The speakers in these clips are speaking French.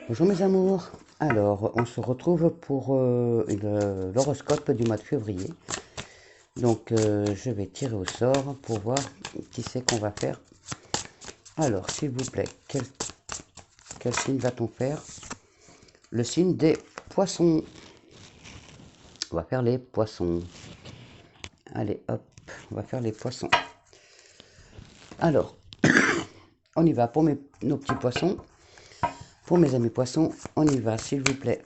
Bonjour mes amours, alors on se retrouve pour l'horoscope du mois de février. Donc je vais tirer au sort pour voir qui c'est qu'on va faire. Alors s'il vous plaît, quel signe va-t-on faire? Le signe des poissons. On va faire les poissons. Allez hop, on va faire les poissons. Alors, on y va pour nos petits poissons. Pour mes amis poissons, on y va s'il vous plaît.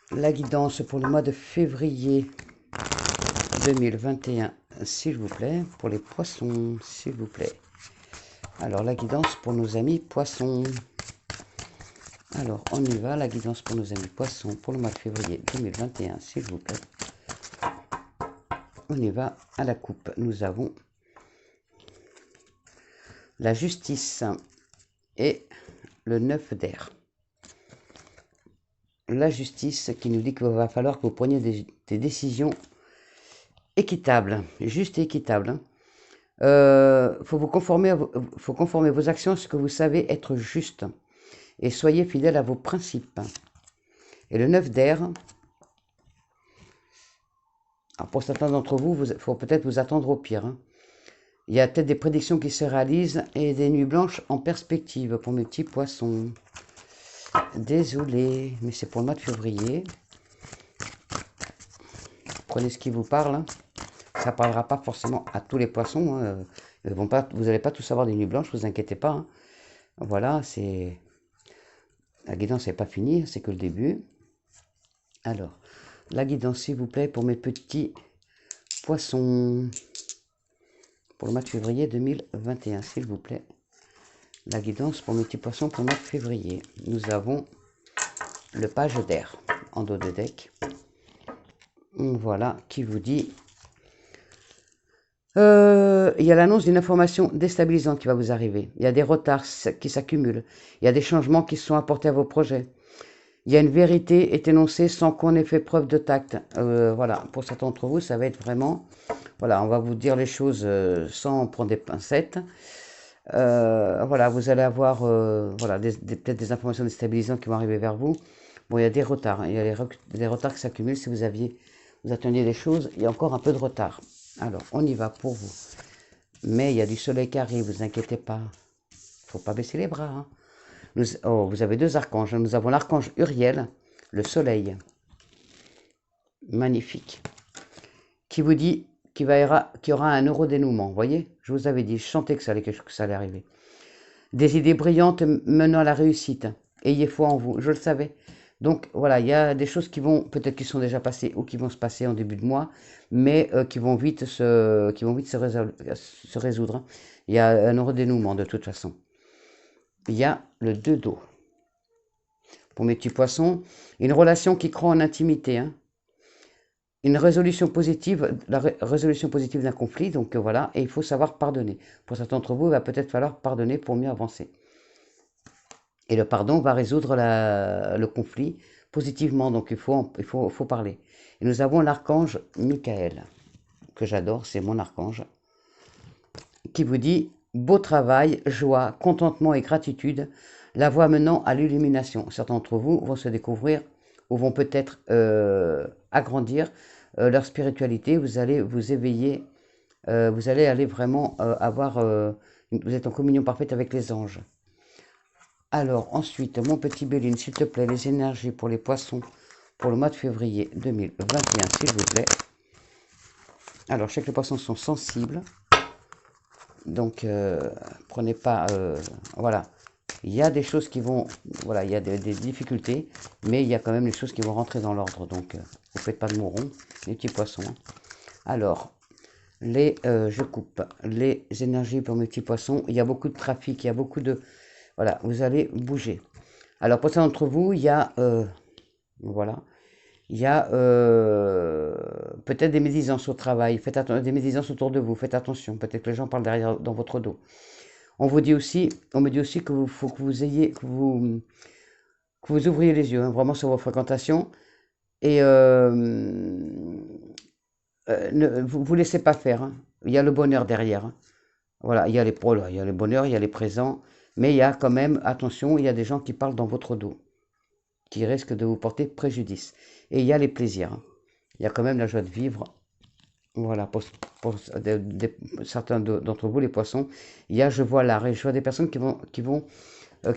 La guidance pour le mois de février 2021, s'il vous plaît, pour les poissons, s'il vous plaît. Alors, la guidance pour nos amis poissons. Alors, on y va, la guidance pour nos amis poissons pour le mois de février 2021, s'il vous plaît. On y va à la coupe. Nous avons la justice et le 9 d'air. La justice qui nous dit qu'il va falloir que vous preniez des décisions équitables, justes et équitables. Faut conformer vos actions à ce que vous savez être juste et soyez fidèles à vos principes. Et le 9 d'air, pour certains d'entre vous, il faut peut-être vous attendre au pire. Hein. Il y a peut-être des prédictions qui se réalisent et des nuits blanches en perspective pour mes petits poissons. Désolé, mais c'est pour le mois de février. Prenez ce qui vous parle. Hein. Ça ne parlera pas forcément à tous les poissons. Hein. Vous n'allez pas tous avoir des nuits blanches, ne vous inquiétez pas. Hein. Voilà, c'est... La guidance n'est pas finie, c'est que le début. Alors, la guidance, s'il vous plaît, pour mes petits poissons. Pour le mois de février 2021, s'il vous plaît. La guidance pour mes petits poissons pour le mois de février. Nous avons le page d'air en dos de deck. Voilà, qui vous dit... il y a l'annonce d'une information déstabilisante qui va vous arriver. Il y a des retards qui s'accumulent. Il y a des changements qui sont apportés à vos projets. Il y a une vérité est énoncée sans qu'on ait fait preuve de tact. Voilà, pour certains d'entre vous, ça va être vraiment... Voilà, on va vous dire les choses sans prendre des pincettes. Voilà, vous allez avoir voilà, peut-être des informations déstabilisantes qui vont arriver vers vous. Bon, il y a des retards. Il y a des retards qui s'accumulent. Si vous attendiez des choses, il y a encore un peu de retard. Alors, on y va pour vous. Mais il y a du soleil qui arrive, vous inquiétez pas. Il ne faut pas baisser les bras. Hein. Vous avez deux archanges. Nous avons l'archange Uriel, le soleil. Magnifique. Qui vous dit qu'il y aura un heureux dénouement. Vous voyez, je vous avais dit, je sentais que ça allait arriver. Des idées brillantes menant à la réussite. Ayez foi en vous, je le savais. Donc voilà, il y a des choses qui vont, peut-être qui sont déjà passées ou qui vont se passer en début de mois, mais qui vont vite se résoudre. Il y a un heureux dénouement de toute façon. Il y a le 2 d'eau. Pour mes petits poissons, une relation qui croit en intimité. Hein. Une résolution positive, la résolution positive d'un conflit, donc voilà, et il faut savoir pardonner. Pour certains d'entre vous, il va peut-être falloir pardonner pour mieux avancer. Et le pardon va résoudre le conflit positivement, donc il faut parler. Et nous avons l'archange Michael, que j'adore, c'est mon archange, qui vous dit « Beau travail, joie, contentement et gratitude, la voie menant à l'illumination ». Certains d'entre vous vont se découvrir ou vont peut-être agrandir leur spiritualité, vous allez vous éveiller, vous allez aller vraiment vous êtes en communion parfaite avec les anges. Alors ensuite, mon petit Béline, s'il te plaît, les énergies pour les poissons pour le mois de février 2021, s'il vous plaît. Alors, je sais que les poissons sont sensibles, donc prenez pas... voilà, il y a des choses qui vont... Voilà, il y a des difficultés, mais il y a quand même des choses qui vont rentrer dans l'ordre, donc vous faites pas de moron, les petits poissons. Hein. Alors, je coupe les énergies pour mes petits poissons. Il y a beaucoup de trafic, il y a beaucoup de... Voilà, vous allez bouger. Alors, pour certains d'entre vous, il y a... voilà. Il y a peut-être des médisances au travail. Faites des médisances autour de vous. Faites attention. Peut-être que les gens parlent derrière, dans votre dos. On me dit aussi que faut que vous ayez... Que vous ouvriez les yeux, hein, vraiment sur vos fréquentations. Et vous ne laissez pas faire. Hein. Il y a le bonheur derrière. Hein. Voilà, il y a les bonheurs, il y a les présents. Mais il y a quand même, attention, il y a des gens qui parlent dans votre dos, qui risquent de vous porter préjudice. Et il y a les plaisirs, hein. Il y a quand même la joie de vivre. Voilà, pour certains d'entre vous, les poissons, il y a, je vois l'art, et je vois des personnes qui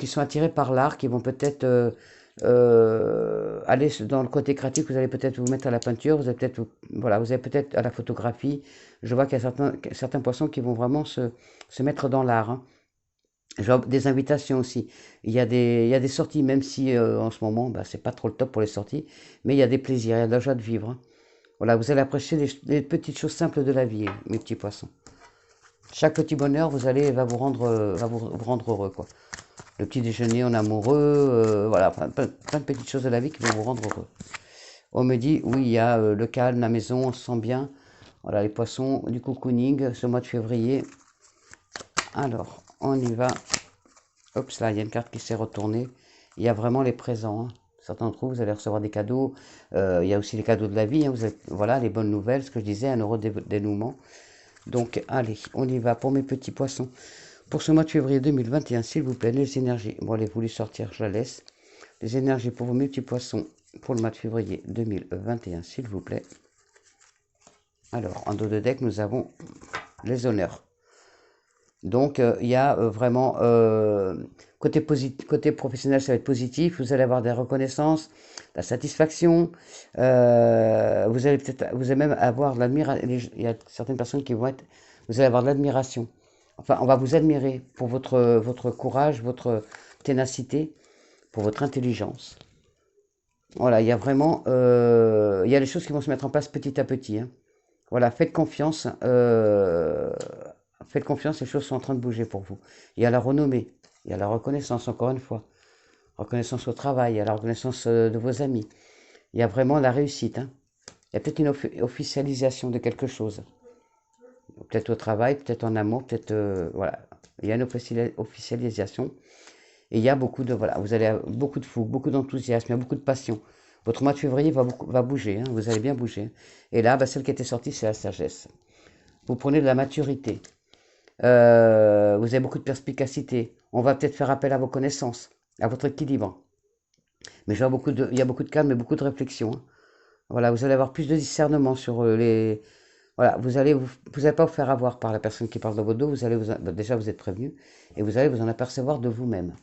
sont attirées par l'art, qui vont peut-être aller dans le côté créatif, vous allez peut-être vous mettre à la peinture, vous allez peut-être, voilà, vous allez peut-être à la photographie. Je vois qu'il y a certains poissons qui vont vraiment se mettre dans l'art, hein. Je vois des invitations aussi. Il y a des sorties, même si en ce moment, bah, c'est pas trop le top pour les sorties, mais il y a des plaisirs, il y a de la joie de vivre, hein. Voilà, vous allez apprécier les petites choses simples de la vie, mes petits poissons. Chaque petit bonheur, va vous rendre heureux, quoi. Le petit déjeuner en amoureux, voilà, plein de petites choses de la vie qui vont vous rendre heureux. On me dit, oui, il y a le calme, la maison, on se sent bien. Voilà, les poissons, du cocooning, ce mois de février. Alors, on y va. Hop, là, il y a une carte qui s'est retournée. Il y a vraiment les présents, hein. Certains d'entre vous, vous allez recevoir des cadeaux. Il y a aussi les cadeaux de la vie, hein. Voilà, les bonnes nouvelles, ce que je disais, un heureux dénouement. Donc, allez, on y va pour mes petits poissons. Pour ce mois de février 2021, s'il vous plaît, les énergies. Bon, elle est voulu sortir, je la laisse. Les énergies pour vos mes petits poissons pour le mois de février 2021, s'il vous plaît. Alors, en dos de deck, nous avons les honneurs. Donc, il y a vraiment, côté professionnel, ça va être positif. Vous allez avoir des reconnaissances, la satisfaction. Vous allez même avoir de l'admiration. Il y a certaines personnes qui vont être, vous allez avoir de l'admiration. Enfin, on va vous admirer pour votre courage, votre ténacité, pour votre intelligence. Voilà, il y a vraiment, il y a des choses qui vont se mettre en place petit à petit, hein. Voilà, faites confiance, les choses sont en train de bouger pour vous. Il y a la renommée, il y a la reconnaissance, encore une fois. Reconnaissance au travail, il y a la reconnaissance de vos amis. Il y a vraiment la réussite, hein. Il y a peut-être une officialisation de quelque chose. Peut-être au travail, peut-être en amour, peut-être, voilà. Il y a une officialisation. Et il y a voilà, vous allez avoir beaucoup de fougue, beaucoup d'enthousiasme, il y a beaucoup de passion. Votre mois de février va bouger, hein, vous allez bien bouger. Et là, bah, celle qui était sortie, c'est la sagesse. Vous prenez de la maturité. Vous avez beaucoup de perspicacité. On va peut-être faire appel à vos connaissances, à votre équilibre. Mais je vois il y a beaucoup de calme et beaucoup de réflexion, hein. Voilà, vous allez avoir plus de discernement sur les... Voilà, vous allez pas vous faire avoir par la personne qui parle dans votre dos. Déjà, vous êtes prévenu. Et vous allez vous en apercevoir de vous-même.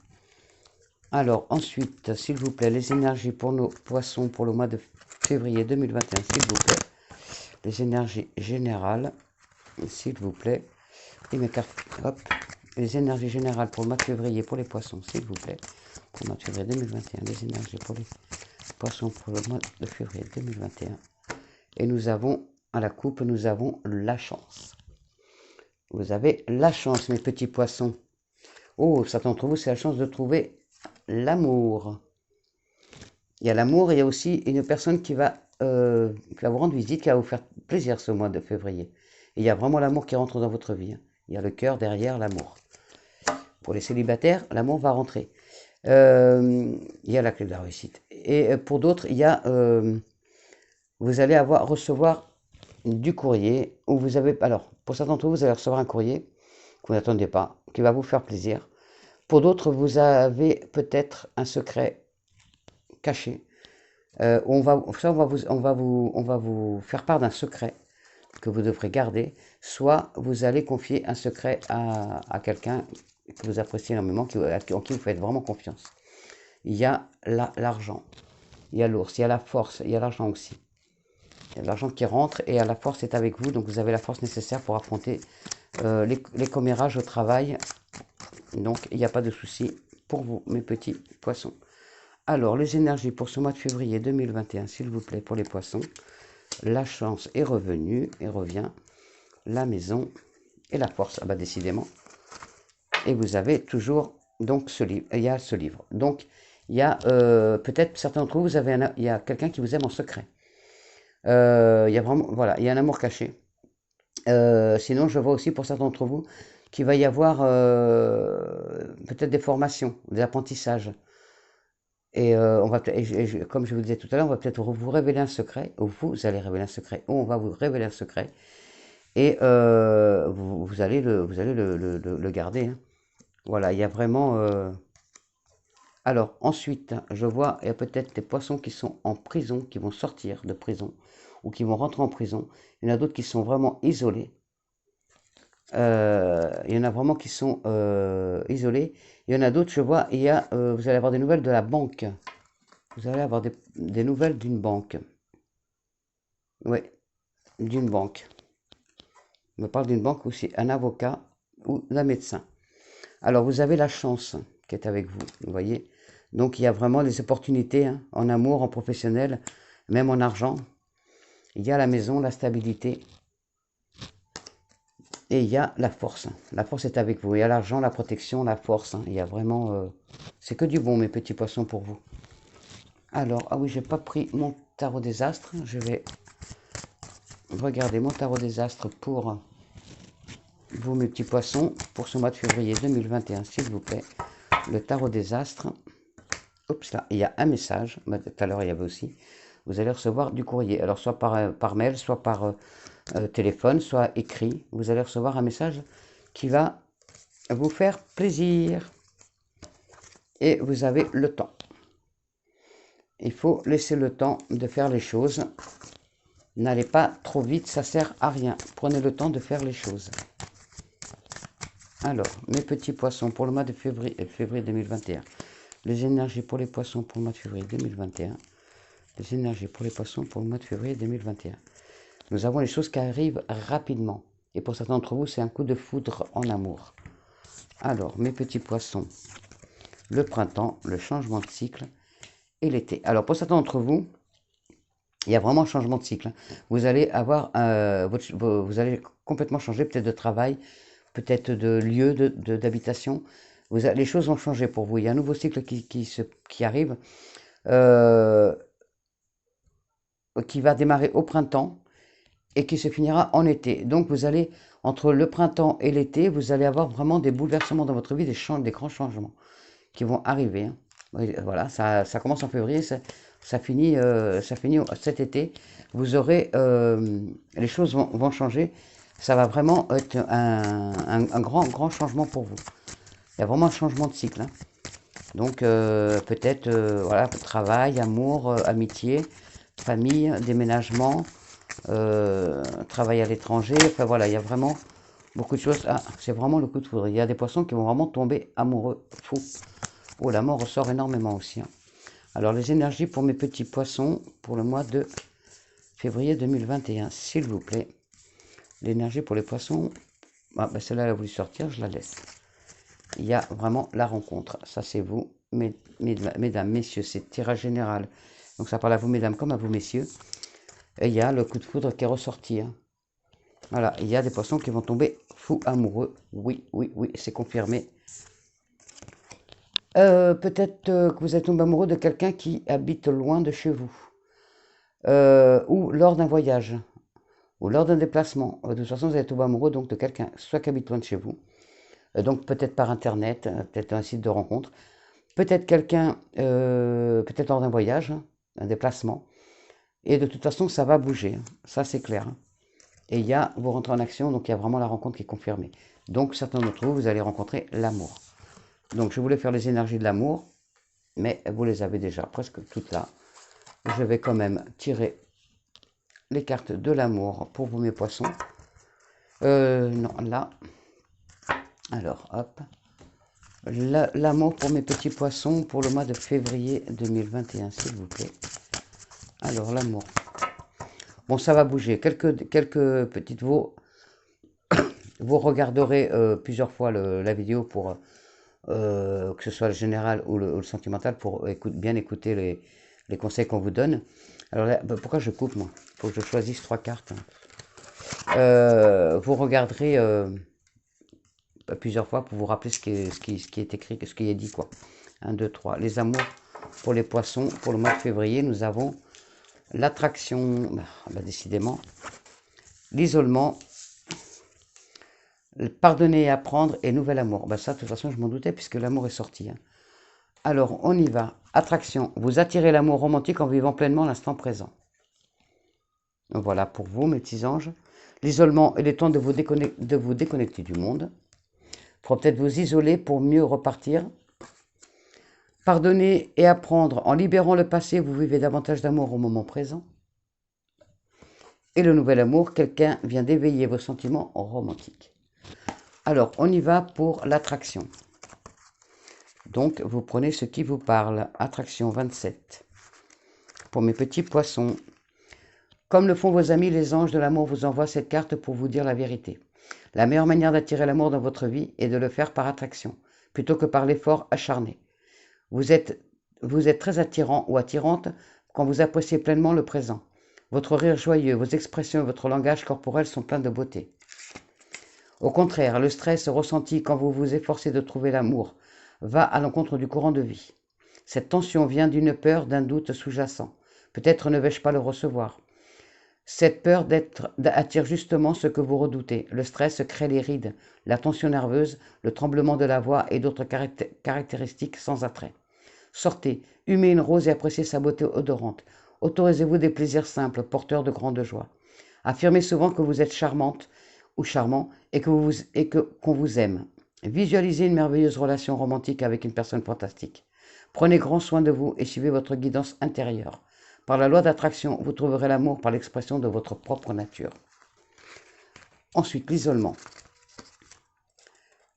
Alors, ensuite, s'il vous plaît, les énergies pour nos poissons pour le mois de février 2021, s'il vous plaît. Les énergies générales, s'il vous plaît. Et mes cartes, hop. Les énergies générales pour le mois de février pour les poissons, s'il vous plaît. Pour le mois de février 2021, les énergies pour les poissons pour le mois de février 2021. Et nous avons, à la coupe, nous avons la chance. Vous avez la chance, mes petits poissons. Oh, certains d'entre vous, c'est la chance de trouver l'amour. Il y a l'amour et il y a aussi une personne qui va vous rendre visite, qui va vous faire plaisir ce mois de février. Et il y a vraiment l'amour qui rentre dans votre vie, hein. Il y a le cœur derrière l'amour. Pour les célibataires, l'amour va rentrer. Il y a la clé de la réussite. Et pour d'autres, vous allez recevoir du courrier. Où vous avez, alors, pour certains d'entre vous, vous allez recevoir un courrier que vous n'attendez pas, qui va vous faire plaisir. Pour d'autres, vous avez peut-être un secret caché. On va vous faire part d'un secret que vous devrez garder. Soit vous allez confier un secret à quelqu'un que vous appréciez énormément, en qui vous faites vraiment confiance. Il y a l'argent, il y a l'ours, il y a la force, il y a l'argent aussi. Il y a l'argent qui rentre et la force est avec vous, donc vous avez la force nécessaire pour affronter les commérages au travail. Donc il n'y a pas de souci pour vous, mes petits poissons. Alors, les énergies pour ce mois de février 2021, s'il vous plaît, pour les poissons. La chance est revenue et revient. La maison et la force. Ah bah décidément. Et vous avez toujours donc ce livre. Il y a ce livre. Donc, il y a peut-être certains d'entre vous, il y a quelqu'un qui vous aime en secret. Il y a vraiment, voilà, il y a un amour caché. Sinon, je vois aussi pour certains d'entre vous qu'il va y avoir peut-être des formations, des apprentissages. Et, comme je vous disais tout à l'heure, on va peut-être vous révéler un secret, ou vous allez révéler un secret, ou on va vous révéler un secret, et vous allez le garder, hein. Voilà, il y a vraiment... Alors, ensuite, je vois, il y a peut-être des poissons qui sont en prison, qui vont sortir de prison, ou qui vont rentrer en prison. Il y en a d'autres qui sont vraiment isolés. Il y en a vraiment qui sont isolés. Il y en a d'autres, je vois, vous allez avoir des nouvelles de la banque. Vous allez avoir des nouvelles d'une banque. Oui, d'une banque. On me parle d'une banque où c'est un avocat ou un médecin. Alors, vous avez la chance qui est avec vous, vous voyez. Donc, il y a vraiment des opportunités hein, en amour, en professionnel, même en argent. Il y a la maison, la stabilité. Et il y a la force. La force est avec vous. Il y a l'argent, la protection, la force. Hein. Il y a vraiment... c'est que du bon, mes petits poissons, pour vous. Alors, ah oui, j'ai pas pris mon tarot des astres. Je vais regarder mon tarot des astres pour vous, mes petits poissons, pour ce mois de février 2021, s'il vous plaît. Le tarot des astres. Oups, là, il y a un message. Tout à l'heure, il y avait aussi. Vous allez recevoir du courrier. Alors, soit par mail, soit par téléphone, soit écrit. Vous allez recevoir un message qui va vous faire plaisir. Et vous avez le temps. Il faut laisser le temps de faire les choses. N'allez pas trop vite, ça sert à rien. Prenez le temps de faire les choses. Alors, mes petits poissons, pour le mois de février 2021. Les énergies pour les poissons pour le mois de février 2021. Les énergies pour les poissons pour le mois de février 2021. Nous avons les choses qui arrivent rapidement. Et pour certains d'entre vous, c'est un coup de foudre en amour. Alors, mes petits poissons, le printemps, le changement de cycle et l'été. Alors, pour certains d'entre vous, il y a vraiment un changement de cycle. Vous allez avoir, vous allez complètement changer peut-être de travail, peut-être de lieu d'habitation. Les choses vont changer pour vous. Il y a un nouveau cycle qui arrive, qui va démarrer au printemps et qui se finira en été. Donc vous allez, entre le printemps et l'été, vous allez avoir vraiment des bouleversements dans votre vie, des grands changements qui vont arriver. Hein. Voilà, ça commence en février, ça finit cet été. Vous aurez, les choses vont changer. Ça va vraiment être un grand changement pour vous. Il y a vraiment un changement de cycle. Hein. Donc peut-être voilà, travail, amour, amitié, famille, déménagement, travail à l'étranger. Enfin voilà, il y a vraiment beaucoup de choses. Ah, c'est vraiment le coup de foudre. Il y a des poissons qui vont vraiment tomber amoureux, fous. Oh, la mort ressort énormément aussi. Hein. Alors, les énergies pour mes petits poissons pour le mois de février 2021, s'il vous plaît. L'énergie pour les poissons, ah, ben celle-là, elle a voulu sortir, je la laisse. Il y a vraiment la rencontre. Ça, c'est vous, mesdames, messieurs, c'est tirage général. Donc, ça parle à vous, mesdames, comme à vous, messieurs. Et il y a le coup de foudre qui est ressorti. Hein. Voilà, il y a des poissons qui vont tomber fous amoureux. Oui, oui, oui, c'est confirmé. Peut-être que vous êtes tombé amoureux de quelqu'un qui habite loin de chez vous. Ou lors d'un voyage. Ou lors d'un déplacement. De toute façon, vous êtes tombé amoureux donc, de quelqu'un, soit qui habite loin de chez vous. Donc peut-être par Internet, peut-être un site de rencontre. Peut-être quelqu'un, peut-être lors d'un voyage, hein, un déplacement. Et de toute façon, ça va bouger. Hein. Ça, c'est clair. Hein. Et vous rentrez en action, donc il y a vraiment la rencontre qui est confirmée. Donc certains d'entre vous, vous allez rencontrer l'amour. Donc je voulais faire les énergies de l'amour, mais vous les avez déjà presque toutes là. Je vais quand même tirer les cartes de l'amour pour vous mes poissons. Non, là. Alors, hop. L'amour pour mes petits poissons pour le mois de février 2021, s'il vous plaît. Alors, l'amour. Bon, ça va bouger. Quelques petites vous regarderez plusieurs fois la vidéo pour que ce soit le général ou le sentimental pour bien écouter les conseils qu'on vous donne. Alors là, pourquoi je coupe moi? Il faut que je choisisse 3 cartes. Vous regarderez plusieurs fois pour vous rappeler ce qui est écrit, ce qui est dit quoi. 1, 2, 3. Les amours pour les poissons pour le mois de février, nous avons l'attraction, décidément, l'isolement, pardonner et apprendre et nouvel amour. Ça, de toute façon, je m'en doutais puisque l'amour est sorti. Hein. Alors, on y va. Attraction. Vous attirez l'amour romantique en vivant pleinement l'instant présent. Donc, voilà pour vous, mes petits anges. L'isolement, il est temps de vous déconnecter du monde. Il faut peut-être vous isoler pour mieux repartir. Pardonner et apprendre. En libérant le passé, vous vivez davantage d'amour au moment présent. Et le nouvel amour, quelqu'un vient d'éveiller vos sentiments romantiques. Alors, on y va pour l'attraction. Donc, vous prenez ce qui vous parle. Attraction 27. Pour mes petits poissons. Comme le font vos amis, les anges de l'amour vous envoient cette carte pour vous dire la vérité. La meilleure manière d'attirer l'amour dans votre vie est de le faire par attraction, plutôt que par l'effort acharné. Vous êtes très attirant ou attirante quand vous appréciez pleinement le présent. Votre rire joyeux, vos expressions et votre langage corporel sont pleins de beauté. Au contraire, le stress ressenti quand vous vous efforcez de trouver l'amour va à l'encontre du courant de vie. Cette tension vient d'une peur, d'un doute sous-jacent. Peut-être ne vais-je pas le recevoir. Cette peur attire justement ce que vous redoutez. Le stress crée les rides, la tension nerveuse, le tremblement de la voix et d'autres caractéristiques sans attrait. Sortez, humez une rose et appréciez sa beauté odorante. Autorisez-vous des plaisirs simples, porteurs de grande joie. Affirmez souvent que vous êtes charmante ou charmant et qu'on vous aime. Visualisez une merveilleuse relation romantique avec une personne fantastique. Prenez grand soin de vous et suivez votre guidance intérieure. Par la loi d'attraction, vous trouverez l'amour par l'expression de votre propre nature. Ensuite, l'isolement.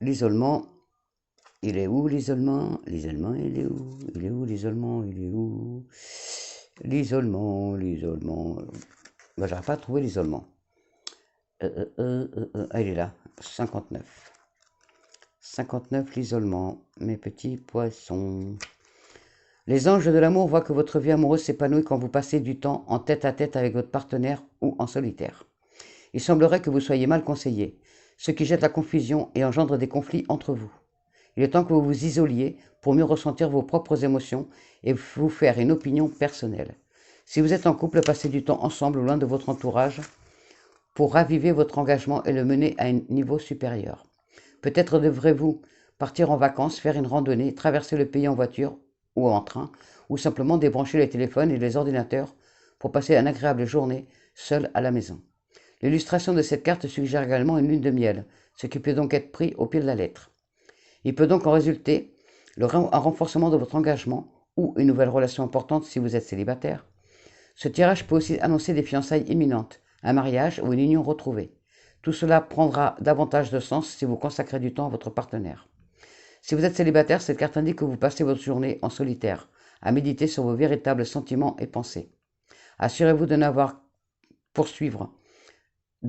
L'isolement, il est où l'isolement? L'isolement, il est où? Il est où l'isolement? Il est où? L'isolement. Ben, j'arrive pas à trouver l'isolement. Ah, il est là, 59. 59, l'isolement. Mes petits poissons. Les anges de l'amour voient que votre vie amoureuse s'épanouit quand vous passez du temps en tête-à-tête avec votre partenaire ou en solitaire. Il semblerait que vous soyez mal conseillé, ce qui jette la confusion et engendre des conflits entre vous. Il est temps que vous vous isoliez pour mieux ressentir vos propres émotions et vous faire une opinion personnelle. Si vous êtes en couple, passez du temps ensemble loin de votre entourage pour raviver votre engagement et le mener à un niveau supérieur. Peut-être devrez-vous partir en vacances, faire une randonnée, traverser le pays en voiture ou en train, ou simplement débrancher les téléphones et les ordinateurs pour passer une agréable journée seul à la maison. L'illustration de cette carte suggère également une lune de miel, ce qui peut donc être pris au pied de la lettre. Il peut donc en résulter un renforcement de votre engagement ou une nouvelle relation importante si vous êtes célibataire. Ce tirage peut aussi annoncer des fiançailles imminentes, un mariage ou une union retrouvée. Tout cela prendra davantage de sens si vous consacrez du temps à votre partenaire. Si vous êtes célibataire, cette carte indique que vous passez votre journée en solitaire, à méditer sur vos véritables sentiments et pensées. Assurez-vous de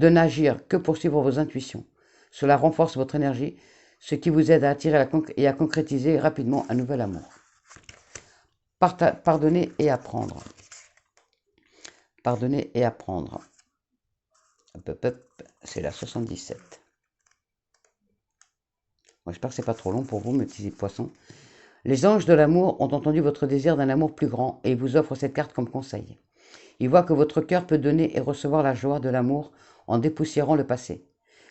n'agir que pour suivre vos intuitions. Cela renforce votre énergie, ce qui vous aide à attirer et à concrétiser rapidement un nouvel amour. Pardonner et apprendre. Pardonner et apprendre. C'est la 77. J'espère que c'est pas trop long pour vous, mes petits poissons. Les anges de l'amour ont entendu votre désir d'un amour plus grand et ils vous offrent cette carte comme conseil. Ils voient que votre cœur peut donner et recevoir la joie de l'amour en dépoussiérant le passé.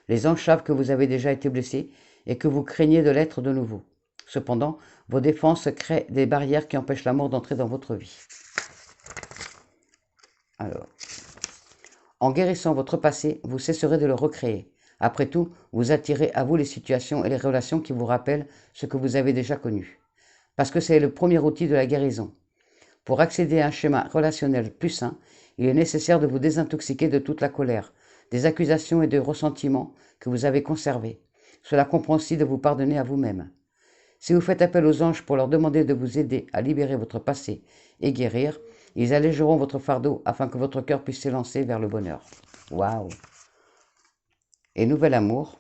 Les anges savent que vous avez déjà été blessé et que vous craignez de l'être de nouveau. Cependant, vos défenses créent des barrières qui empêchent l'amour d'entrer dans votre vie. Alors, en guérissant votre passé, vous cesserez de le recréer. Après tout, vous attirez à vous les situations et les relations qui vous rappellent ce que vous avez déjà connu. Parce que c'est le premier outil de la guérison. Pour accéder à un schéma relationnel plus sain, il est nécessaire de vous désintoxiquer de toute la colère, des accusations et des ressentiments que vous avez conservés. Cela comprend aussi de vous pardonner à vous-même. Si vous faites appel aux anges pour leur demander de vous aider à libérer votre passé et guérir, ils allégeront votre fardeau afin que votre cœur puisse s'élancer vers le bonheur. Waouh! Et nouvel amour,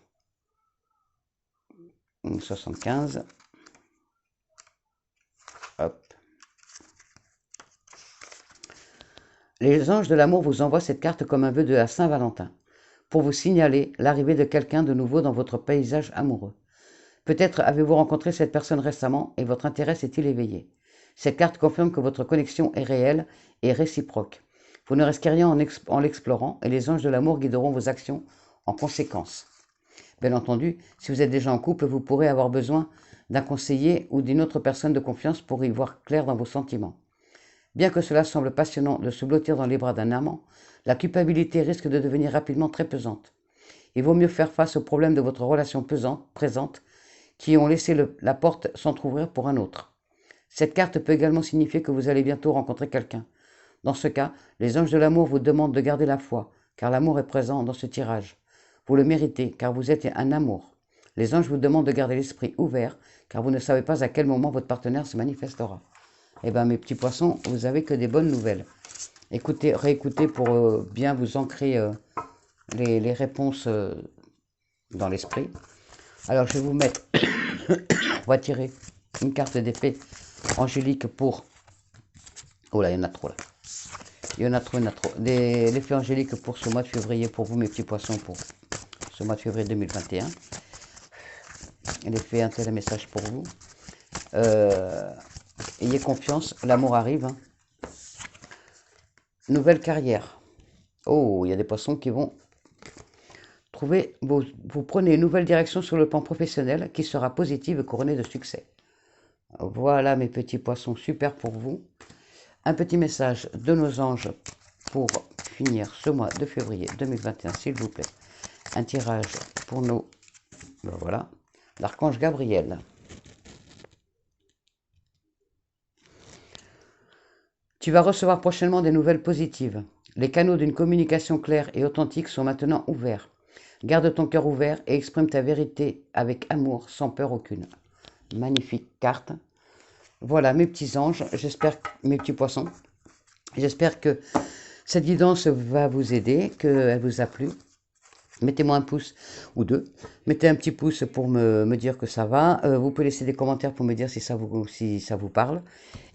75. Hop. Les anges de l'amour vous envoient cette carte comme un vœu de la Saint-Valentin, pour vous signaler l'arrivée de quelqu'un de nouveau dans votre paysage amoureux. Peut-être avez-vous rencontré cette personne récemment et votre intérêt s'est-il éveillé. Cette carte confirme que votre connexion est réelle et réciproque. Vous ne risquez rien en l'explorant et les anges de l'amour guideront vos actions en conséquence. Bien entendu, si vous êtes déjà en couple, vous pourrez avoir besoin d'un conseiller ou d'une autre personne de confiance pour y voir clair dans vos sentiments. Bien que cela semble passionnant de se blottir dans les bras d'un amant, la culpabilité risque de devenir rapidement très pesante. Il vaut mieux faire face aux problèmes de votre relation présente qui ont laissé la porte s'entrouvrir pour un autre. Cette carte peut également signifier que vous allez bientôt rencontrer quelqu'un. Dans ce cas, les anges de l'amour vous demandent de garder la foi, car l'amour est présent dans ce tirage. Vous le méritez, car vous êtes un amour. Les anges vous demandent de garder l'esprit ouvert, car vous ne savez pas à quel moment votre partenaire se manifestera. Eh bien, mes petits poissons, vous avez que des bonnes nouvelles. Écoutez, réécoutez pour bien vous ancrer les réponses dans l'esprit. Alors, je vais vous mettre, on va tirer une carte d'épée angélique pour... Oh là, il y en a trop là. Il y en a trop, il y en a trop. L'effet angélique pour ce mois de février, pour vous, mes petits poissons, pour ce mois de février 2021. L'effet, un tel message pour vous. Ayez confiance, l'amour arrive. Hein. Nouvelle carrière. Oh, il y a des poissons qui vont trouver... Vous prenez une nouvelle direction sur le plan professionnel qui sera positive et couronnée de succès. Voilà, mes petits poissons, super pour vous. Un petit message de nos anges pour finir ce mois de février 2021, s'il vous plaît. Un tirage pour nos... Ben voilà, l'archange Gabriel. Tu vas recevoir prochainement des nouvelles positives. Les canaux d'une communication claire et authentique sont maintenant ouverts. Garde ton cœur ouvert et exprime ta vérité avec amour, sans peur aucune. Magnifique carte. Voilà, mes petits anges, j'espère, mes petits poissons, j'espère que cette guidance va vous aider, qu'elle vous a plu. Mettez-moi un pouce ou deux. Mettez un petit pouce pour me dire que ça va. Vous pouvez laisser des commentaires pour me dire si ça vous parle.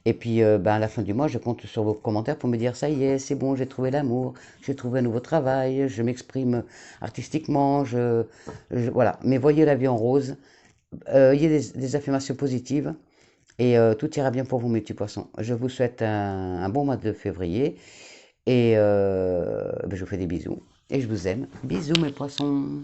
Et puis, à la fin du mois, je compte sur vos commentaires pour me dire, ça y est, c'est bon, j'ai trouvé l'amour, j'ai trouvé un nouveau travail, je m'exprime artistiquement, voilà. Mais voyez la vie en rose. Ayez des affirmations positives. Et tout ira bien pour vous, mes petits poissons. Je vous souhaite un bon mois de février. Et je vous fais des bisous. Et je vous aime. Bisous, mes poissons.